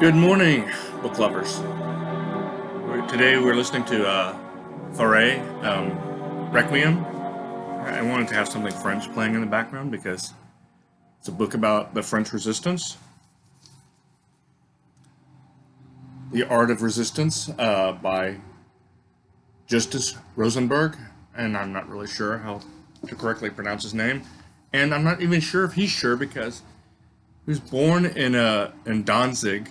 Good morning, book lovers. Today we're listening to Fauré, Requiem. I wanted to have something French playing in the background because it's a book about the French resistance, The Art of Resistance by Justus Rosenberg, and I'm not really sure how to correctly pronounce his name, and I'm not even sure if he's sure because he was born in Danzig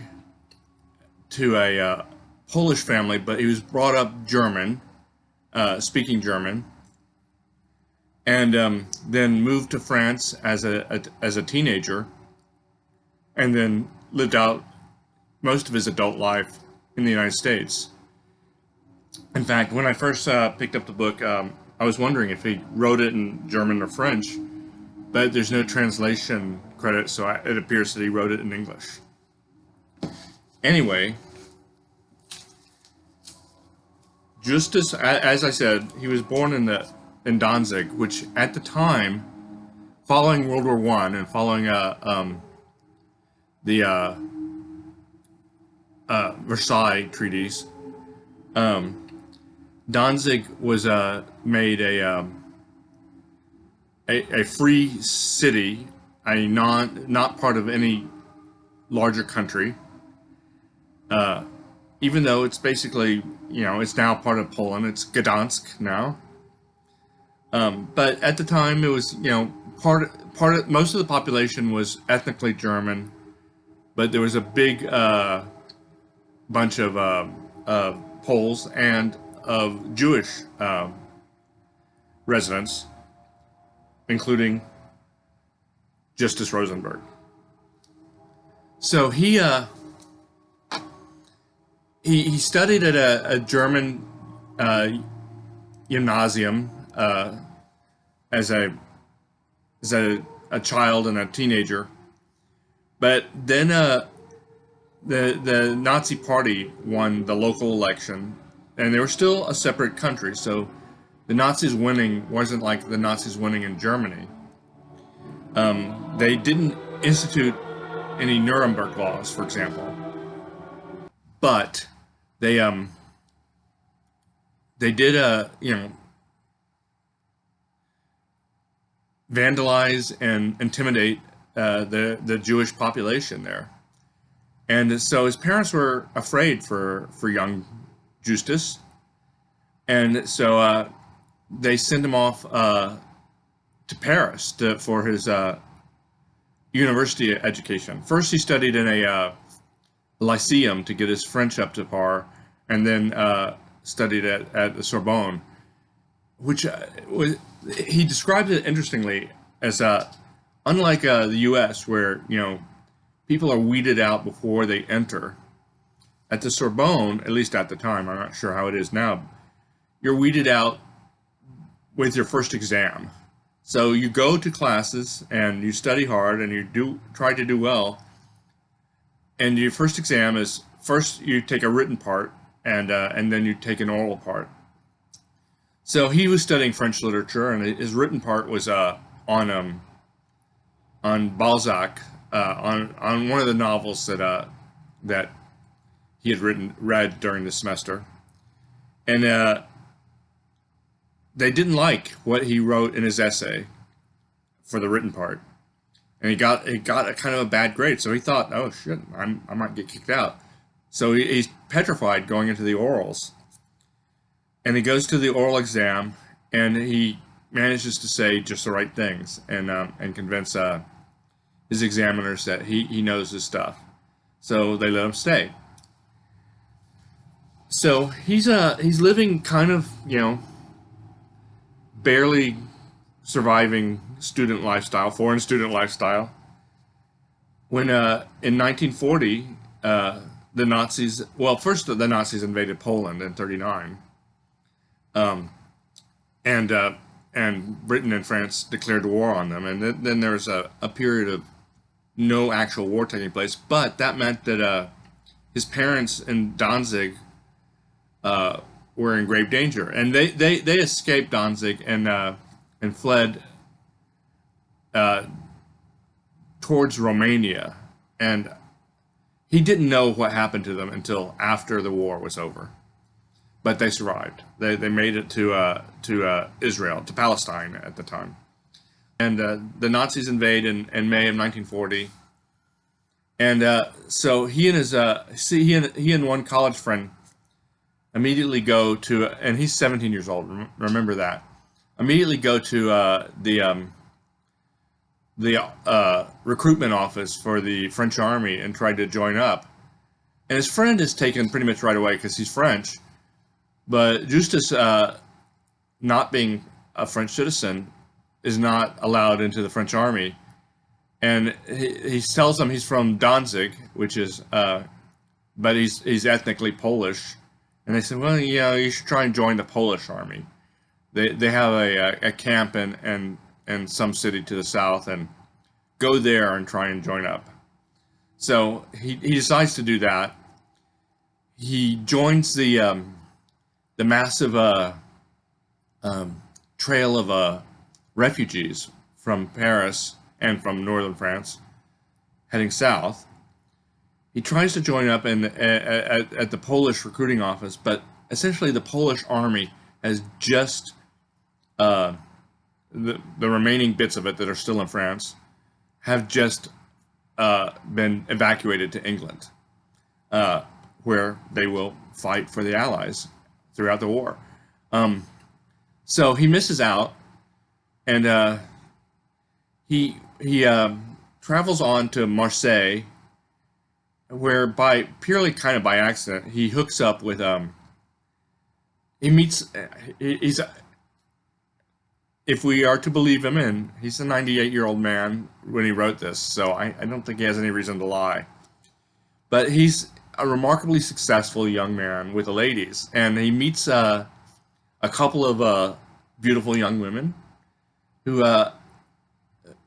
to a Polish family, but he was brought up German, speaking German, and then moved to France as a teenager, and then lived out most of his adult life in the United States. In fact, when I first picked up the book, I was wondering if he wrote it in German or French, but there's no translation credit, so it appears that he wrote it in English. Anyway, Justus, as I said, he was born in Danzig, which at the time, following World War I and following the Versailles treaties, Danzig was made a free city, not part of any larger country. Even though it's basically, it's now part of Poland. It's Gdansk now. But at the time, it was, most of the population was ethnically German, but there was a big bunch of Poles and of Jewish residents, including Justus Rosenberg. So he studied at a German gymnasium as a child and a teenager, but then the Nazi Party won the local election, and they were still a separate country. So the Nazis winning wasn't like the Nazis winning in Germany. They didn't institute any Nuremberg laws, for example, but they did vandalize and intimidate the Jewish population there, and so his parents were afraid for young Justus, and so they sent him off to Paris for his university education. First, he studied in a lyceum to get his French up to par, and then studied at the Sorbonne, which he described it interestingly as unlike the U.S., where people are weeded out before they enter. At the Sorbonne, at least at the time, I'm not sure how it is now, you're weeded out with your first exam. So you go to classes and you study hard and you try to do well. And your first exam is first you take a written part and then you take an oral part. So he was studying French literature, and his written part was on Balzac, on one of the novels that he had read during the semester, and they didn't like what he wrote in his essay for the written part, and he got a kind of a bad grade. So he thought, oh shit, I might get kicked out. So he's petrified going into the orals, and he goes to the oral exam, and he manages to say just the right things and convince his examiners that he knows his stuff. So they let him stay. So he's living kind of barely surviving foreign student lifestyle, when in 1940 the Nazis, first the Nazis invaded Poland in 1939, and Britain and France declared war on them, and then there was a period of no actual war taking place, but that meant that his parents in Danzig were in grave danger, and they escaped Danzig and fled towards Romania, and he didn't know what happened to them until after the war was over. But they survived. They made it to Israel, to Palestine at the time. And the Nazis invade in May of 1940. And so he and his he and one college friend immediately go to, and he's 17 years old. Remember that. Immediately go to the recruitment office for the French army and try to join up. And his friend is taken pretty much right away because he's French. But Justus, not being a French citizen, is not allowed into the French army. And he tells them he's from Danzig, which is, but he's ethnically Polish. And they said, well, you should try and join the Polish army. They have a camp in some city to the south, and go there and try and join up. So he decides to do that. He joins the massive trail of refugees from Paris and from northern France heading south. He tries to join up at the Polish recruiting office, but essentially the Polish army has just the remaining bits of it that are still in France have just been evacuated to England, where they will fight for the Allies throughout the war. So he misses out, and he travels on to Marseille, where purely kind of by accident he hooks up with he's if we are to believe him in, he's a 98-year-old man when he wrote this, so I don't think he has any reason to lie. But he's a remarkably successful young man with the ladies, and he meets a couple of beautiful young women who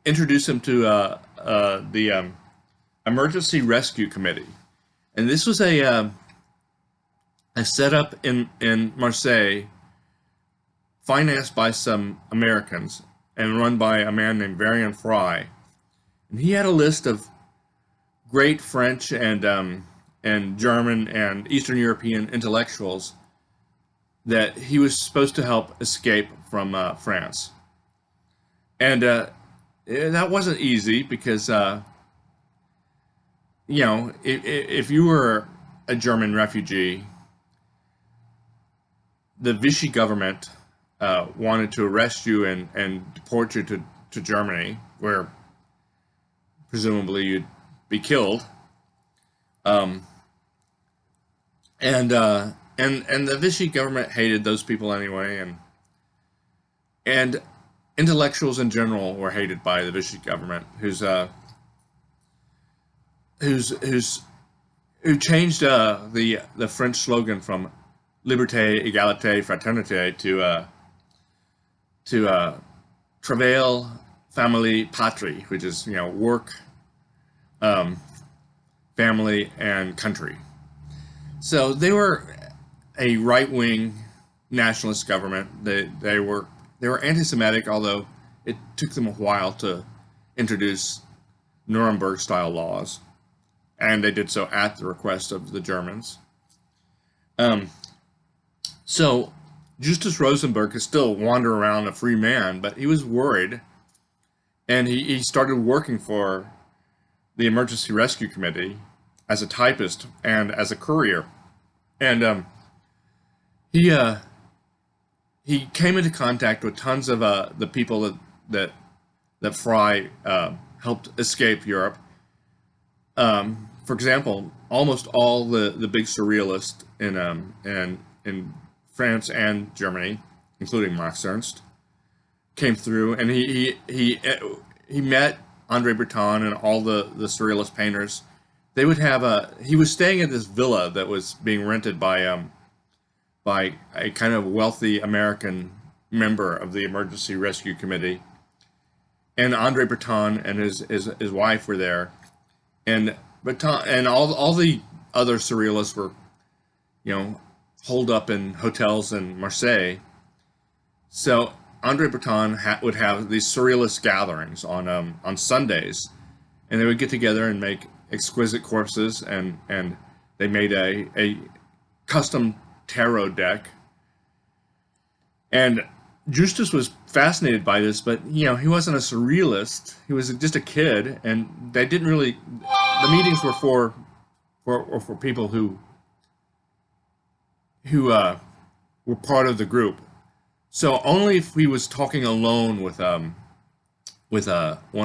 introduce him to the Emergency Rescue Committee. And this was a setup in Marseille, financed by some Americans and run by a man named Varian Fry. And he had a list of great French and German and Eastern European intellectuals that he was supposed to help escape from France. And that wasn't easy because, if you were a German refugee, the Vichy government wanted to arrest you and deport you to Germany, where presumably you'd be killed. And the Vichy government hated those people anyway, and intellectuals in general were hated by the Vichy government, who changed the French slogan from Liberté, Égalité, Fraternité to Travail, Family, Patrie, which is work, family, and country. So they were a right-wing nationalist government. They were anti-Semitic, although it took them a while to introduce Nuremberg-style laws, and they did so at the request of the Germans. So Justus Rosenberg could still wander around a free man, but he was worried, and he started working for the Emergency Rescue Committee as a typist and as a courier. And he came into contact with tons of the people that Fry helped escape Europe. For example, almost all the big surrealists in France and Germany, including Max Ernst, came through, and he met Andre Breton and all the surrealist painters. They would have he was staying at this villa that was being rented by a kind of wealthy American member of the Emergency Rescue Committee, and Andre Breton and his wife were there, and Breton and all the other surrealists were, holed up in hotels in Marseille. So Andre Breton would have these surrealist gatherings on Sundays, and they would get together and make exquisite corpses, and they made a custom tarot deck. And Justus was fascinated by this, but he wasn't a surrealist. He was just a kid, and they didn't really. The meetings were for people who were part of the group. So only if he was talking alone with one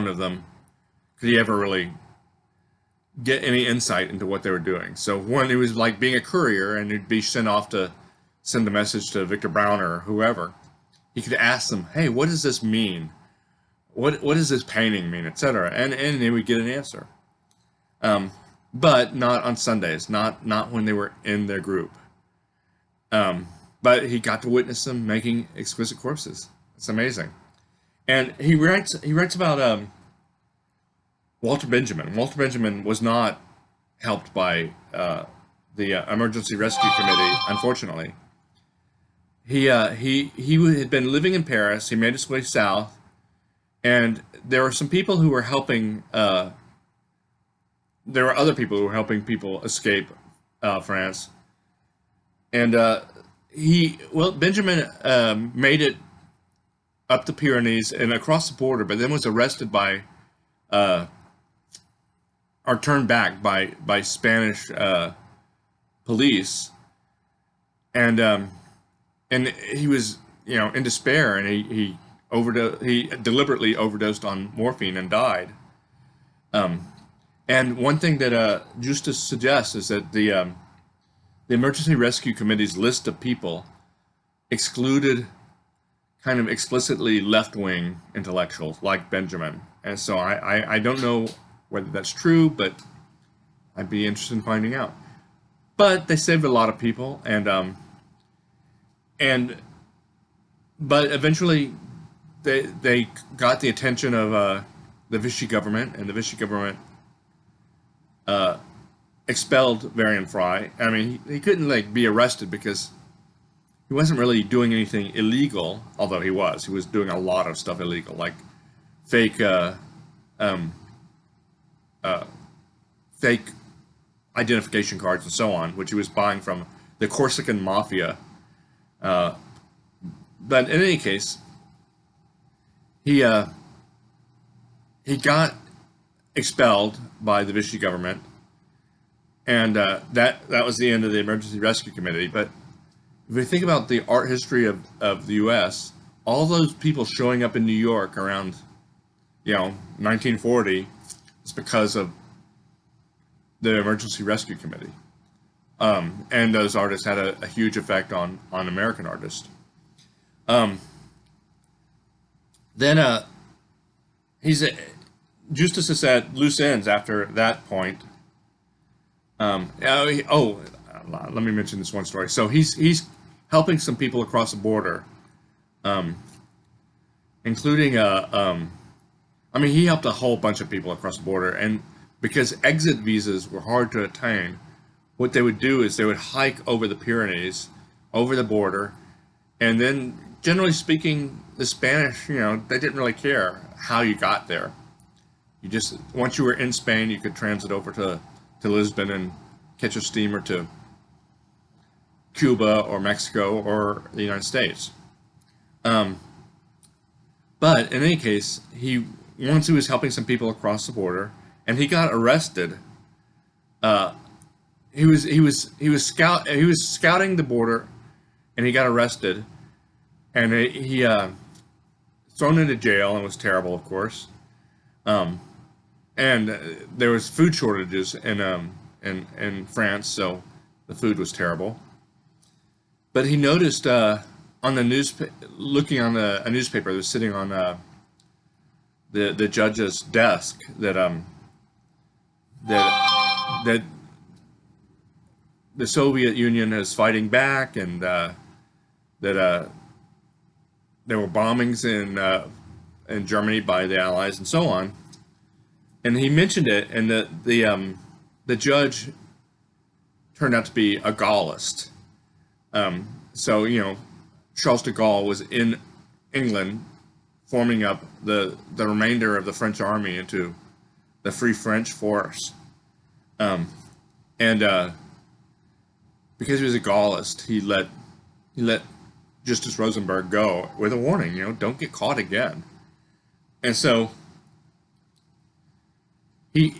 of them could he ever really get any insight into what they were doing. So when it was like being a courier and he'd be sent off to send a message to Victor Brown or whoever, he could ask them, "Hey, what does this mean? What does this painting mean, etc." And they would get an answer. But not on Sundays, not when they were in their group. But he got to witness them making exquisite corpses. It's amazing. And he writes about Walter Benjamin. Walter Benjamin was not helped by the Emergency Rescue Committee, unfortunately. He had been living in Paris. He made his way south, and there were some people who were helping. There were other people who were helping people escape France, and Benjamin made it up the Pyrenees and across the border, but then was arrested by, or turned back by Spanish police, and he was in despair, and he deliberately overdosed on morphine and died. And one thing that Justus suggests is that the Emergency Rescue Committee's list of people excluded kind of explicitly left-wing intellectuals like Benjamin. And so I don't know whether that's true, but I'd be interested in finding out. But they saved a lot of people, but eventually they got the attention of the Vichy government, and the Vichy government expelled Varian Fry. I mean, he couldn't be arrested because he wasn't really doing anything illegal, although he was doing a lot of stuff illegal, like fake fake identification cards and so on, which he was buying from the Corsican mafia. But in any case, he got expelled by the Vichy government, and that was the end of the Emergency Rescue Committee. But if we think about the art history of the U.S., all those people showing up in New York around 1940 is because of the Emergency Rescue Committee, and those artists had a huge effect on American artists. Then Justus is at loose ends after that point. Let me mention this one story. So he's helping some people across the border, including he helped a whole bunch of people across the border, and because exit visas were hard to attain, what they would do is they would hike over the Pyrenees, over the border, and then, generally speaking, the Spanish, they didn't really care how you got there. You just, once you were in Spain, you could transit over to Lisbon and catch a steamer to Cuba or Mexico or the United States. But in any case, once he was helping some people across the border, and he got arrested. He was scouting the border, and he got arrested, and he thrown into jail, and was terrible, of course. And there was food shortages in France, so the food was terrible. But he noticed on the looking on a newspaper that was sitting on the judge's desk that the Soviet Union is fighting back, and that there were bombings in Germany by the Allies and so on. And he mentioned it, and the judge turned out to be a Gaullist. So Charles de Gaulle was in England, forming up the remainder of the French army into the Free French Force. And because he was a Gaullist, he let Justus Rosenberg go with a warning, don't get caught again. And so he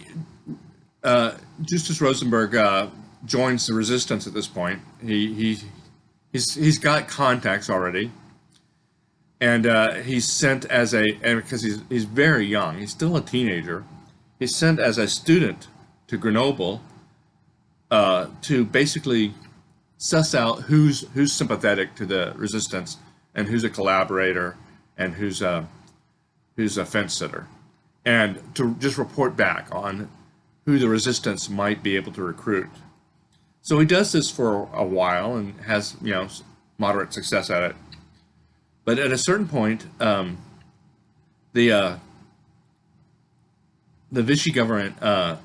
Justus Rosenberg joins the resistance at this point. He's got contacts already, and he's sent as and because he's very young, he's still a teenager. He's sent as a student to Grenoble to basically suss out who's sympathetic to the resistance and who's a collaborator and who's a fence sitter, and to just report back on who the resistance might be able to recruit. So he does this for a while and has moderate success at it. But at a certain point, the Vichy government, I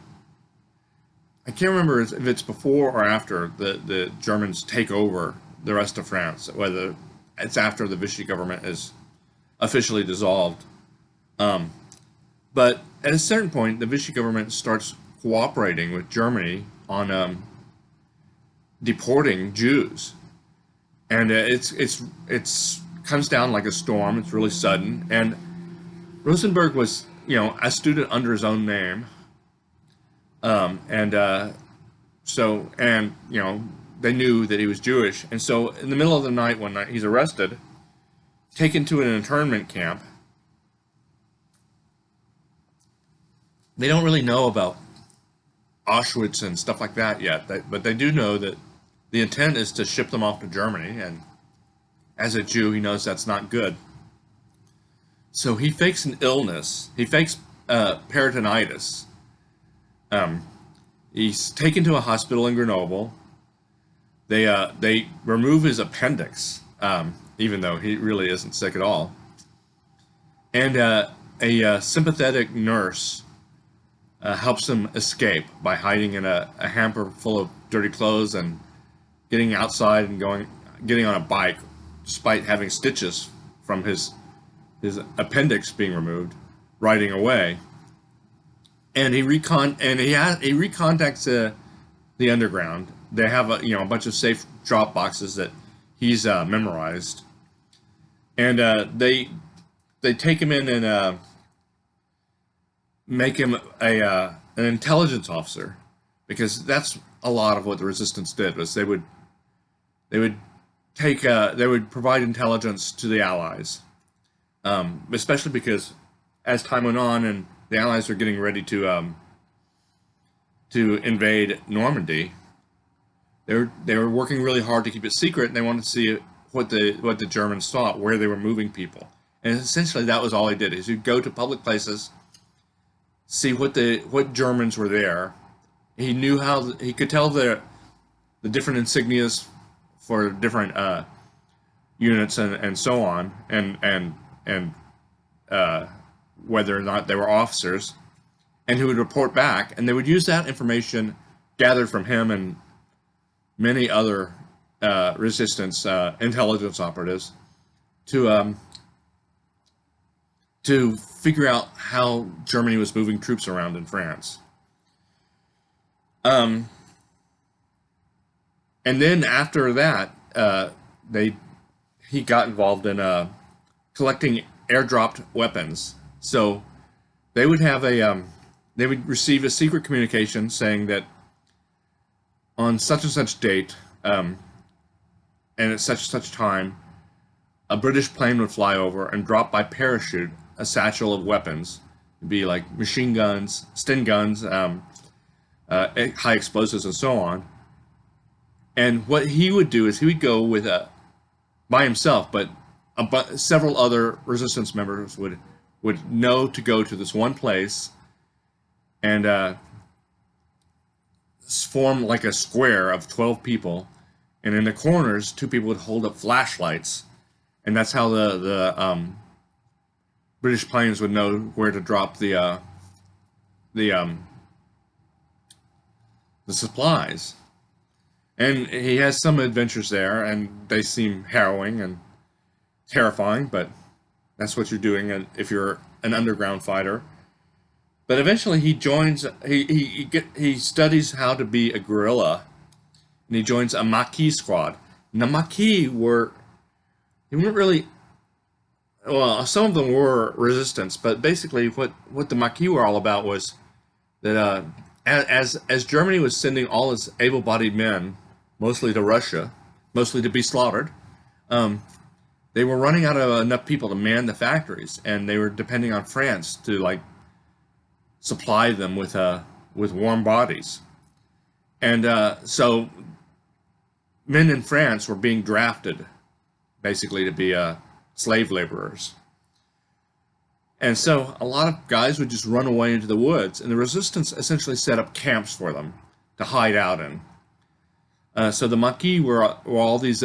can't remember if it's before or after the Germans take over the rest of France, whether it's after the Vichy government is officially dissolved. But at a certain point, the Vichy government starts cooperating with Germany on deporting Jews, and it's comes down like a storm. It's really sudden, and Rosenberg was a student under his own name, so they knew that he was Jewish, and so in the middle of the night one night he's arrested, taken to an internment camp. They don't really know about Auschwitz and stuff like that yet, but they do know that the intent is to ship them off to Germany, and as a Jew, he knows that's not good. So he fakes an illness. He fakes peritonitis. He's taken to a hospital in Grenoble. They remove his appendix, even though he really isn't sick at all. And a sympathetic nurse helps him escape by hiding in a hamper full of dirty clothes and getting outside and getting on a bike, despite having stitches from his appendix being removed, riding away. And he recontacts the underground. They have a bunch of safe drop boxes that he's memorized, and they take him in and make him an intelligence officer, because that's a lot of what the resistance did. Was they would provide intelligence to the Allies, especially because as time went on and the Allies were getting ready to invade Normandy, they were working really hard to keep it secret, and they wanted to see what the Germans thought, where they were moving people. And essentially that was all he did, is he'd go to public places, see what Germans were there. He knew he could tell the different insignias for different units and so on, and whether or not they were officers, and he would report back, and they would use that information gathered from him and many other resistance intelligence operatives to figure out how Germany was moving troops around in France. And then after that, he got involved in collecting airdropped weapons. So they would have they would receive a secret communication saying that on such and such date, and at such and such time, a British plane would fly over and drop by parachute a satchel of weapons. It'd be like machine guns, Sten guns, high explosives, and so on. And what he would do is he would go with by himself, but several other resistance members would know to go to this one place and form like a square of 12 people, and in the corners 2 people would hold up flashlights, and that's how the British planes would know where to drop the supplies. And he has some adventures there, and they seem harrowing and terrifying, but that's what you're doing if you're an underground fighter. But eventually he joins. He studies how to be a guerrilla, and he joins a Maquis squad. And the Maquis were they weren't really well. Some of them were resistance, but basically what the Maquis were all about was that as Germany was sending all its able-bodied men, mostly to Russia, mostly to be slaughtered, um, they were running out of enough people to man the factories, and they were depending on France to like supply them with warm bodies. And so men in France were being drafted, basically to be slave laborers. And so a lot of guys would just run away into the woods, and the resistance essentially set up camps for them to hide out in. So the Maquis were all these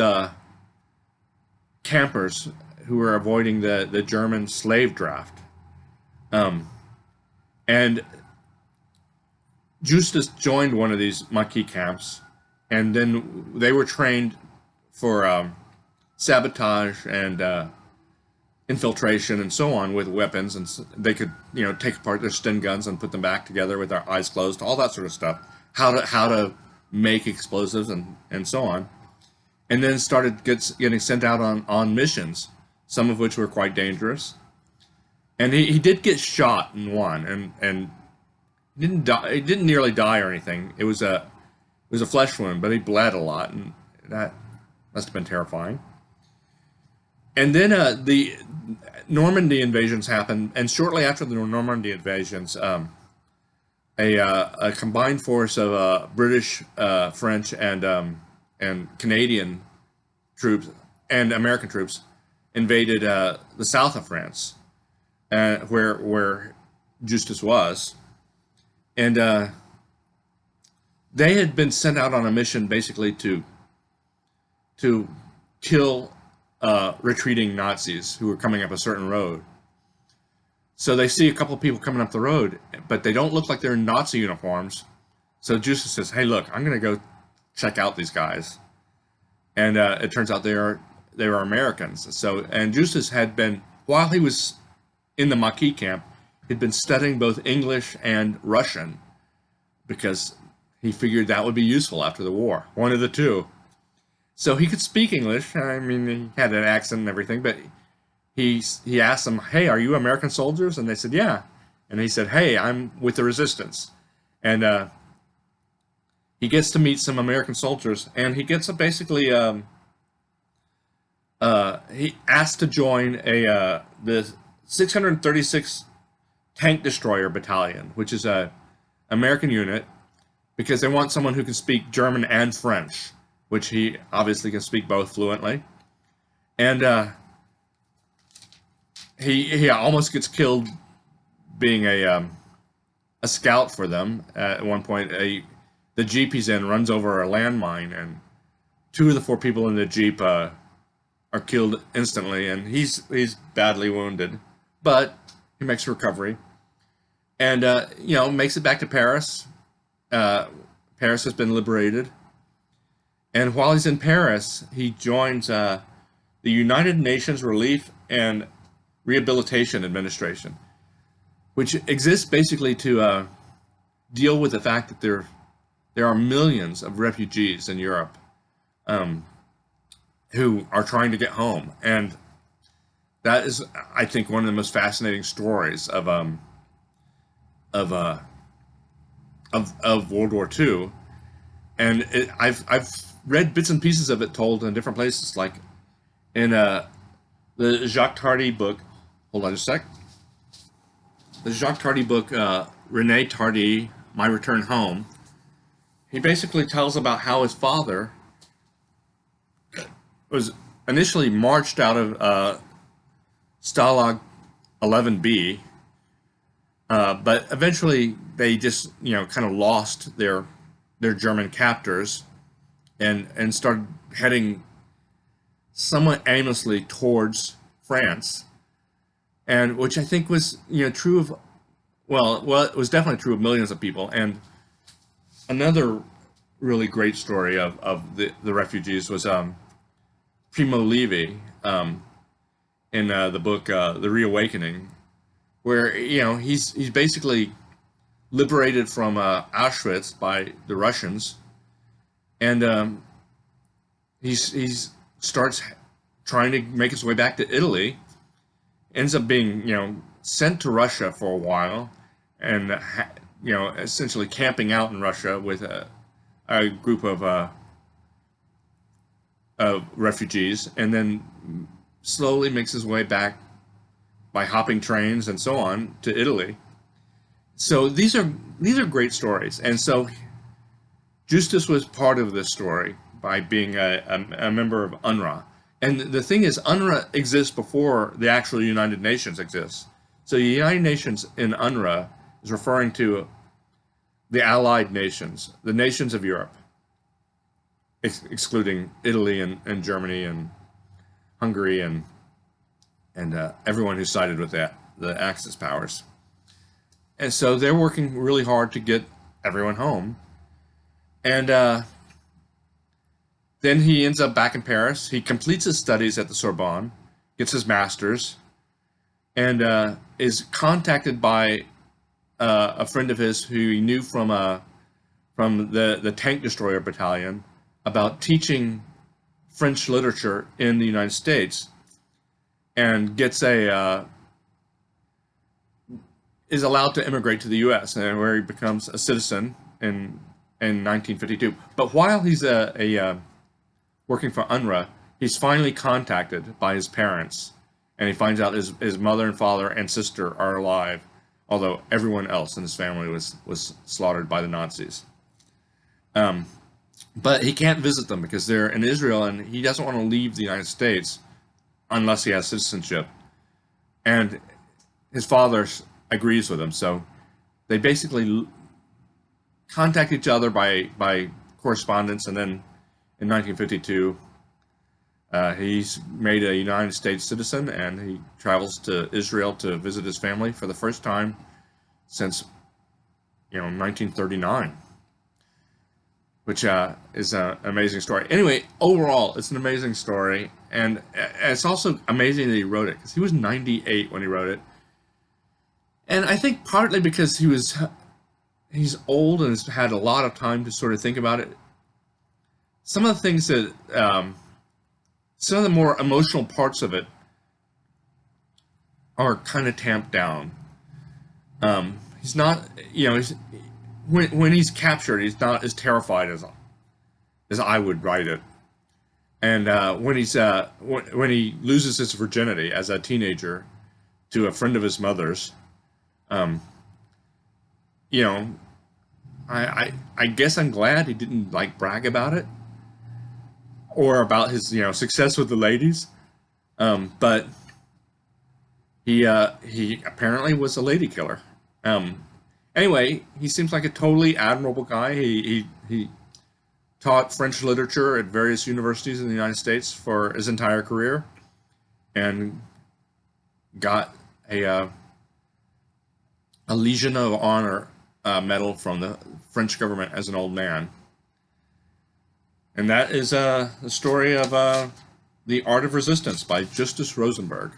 campers who were avoiding the German slave draft. And Justus joined one of these Maquis camps, and then they were trained for sabotage and infiltration and so on with weapons, and they could take apart their Sten guns and put them back together with their eyes closed, all that sort of stuff. How to make explosives and so on, and then started getting sent out on missions, some of which were quite dangerous. And he did get shot in one, and didn't die. He didn't nearly die or anything. It was a flesh wound, but he bled a lot, and that must have been terrifying. And then the Normandy invasions happened, and shortly after the Normandy invasions, a combined force of British, French, and Canadian troops and American troops invaded the south of France, where Justus was, and they had been sent out on a mission basically to kill retreating Nazis who were coming up a certain road. So they see a couple of people coming up the road, but they don't look like they're in Nazi uniforms. So Justus says, "Hey, look, I'm going to go check out these guys." And it turns out they were Americans. And Justus had been, while he was in the Maquis camp, he'd been studying both English and Russian because he figured that would be useful after the war, one of the two. So he could speak English. I mean, he had an accent and everything, but he asked them, "Hey, are you American soldiers?" And they said, "Yeah." And he said, "Hey, I'm with the resistance." And he gets to meet some American soldiers, and he gets basically he asked to join the 636 Tank Destroyer Battalion, which is a American unit, because they want someone who can speak German and French, which he obviously can speak both fluently. And he almost gets killed being a scout for them. At one point, the Jeep he's in runs over a landmine, and 2 of the 4 people in the Jeep are killed instantly, and he's badly wounded, but he makes a recovery, and makes it back to Paris. Paris has been liberated, and while he's in Paris, he joins the United Nations Relief and Rehabilitation Administration, which exists basically to deal with the fact that there are millions of refugees in Europe who are trying to get home, and that is, I think, one of the most fascinating stories of World War II. And I've read bits and pieces of it told in different places, like in the Jacques Tardy book. Hold on a sec. The Jacques Tardy book, René Tardy, My Return Home. He basically tells about how his father was initially marched out of Stalag 11B, but eventually they just kind of lost their German captors and started heading somewhat aimlessly towards France, and which I think was true of it was definitely true of millions of people. And another really great story of the refugees was Primo Levi in the book The Reawakening, where he's basically liberated from Auschwitz by the Russians, and he's starts trying to make his way back to Italy. Ends up being sent to Russia for a while, and essentially camping out in Russia with a group of refugees, and then slowly makes his way back by hopping trains and so on to Italy. So these are great stories, and so Justus was part of this story by being a member of UNRWA. And the thing is, UNRWA exists before the actual United Nations exists. So the United Nations in UNRWA is referring to the Allied nations, the nations of Europe, excluding Italy and Germany and Hungary and everyone who sided with the Axis powers. And so they're working really hard to get everyone home. And then he ends up back in Paris. He completes his studies at the Sorbonne, gets his master's, and is contacted by a friend of his who he knew from the tank destroyer battalion about teaching French literature in the United States, and gets is allowed to immigrate to the U.S., where he becomes a citizen in 1952. But while he's working for UNRWA, he's finally contacted by his parents, and he finds out his mother and father and sister are alive, although everyone else in his family was slaughtered by the Nazis. But he can't visit them because they're in Israel, and he doesn't want to leave the United States unless he has citizenship. And his father agrees with him, so they basically contact each other by correspondence, and then in 1952, he's made a United States citizen, and he travels to Israel to visit his family for the first time since 1939, which is an amazing story. Anyway, overall, it's an amazing story, and it's also amazing that he wrote it, because he was 98 when he wrote it. And I think partly because he's old and has had a lot of time to sort of think about it. Some of the things that, some of the more emotional parts of it are kind of tamped down. He's not, when he's captured, he's not as terrified as I would write it. And when he loses his virginity as a teenager to a friend of his mother's, I guess I'm glad he didn't brag about it or about his success with the ladies, but he apparently was a lady killer. Anyway, he seems like a totally admirable guy. He taught French literature at various universities in the United States for his entire career, and got a Legion of Honor medal from the French government as an old man. And that is the story of The Art of Resistance by Justus Rosenberg.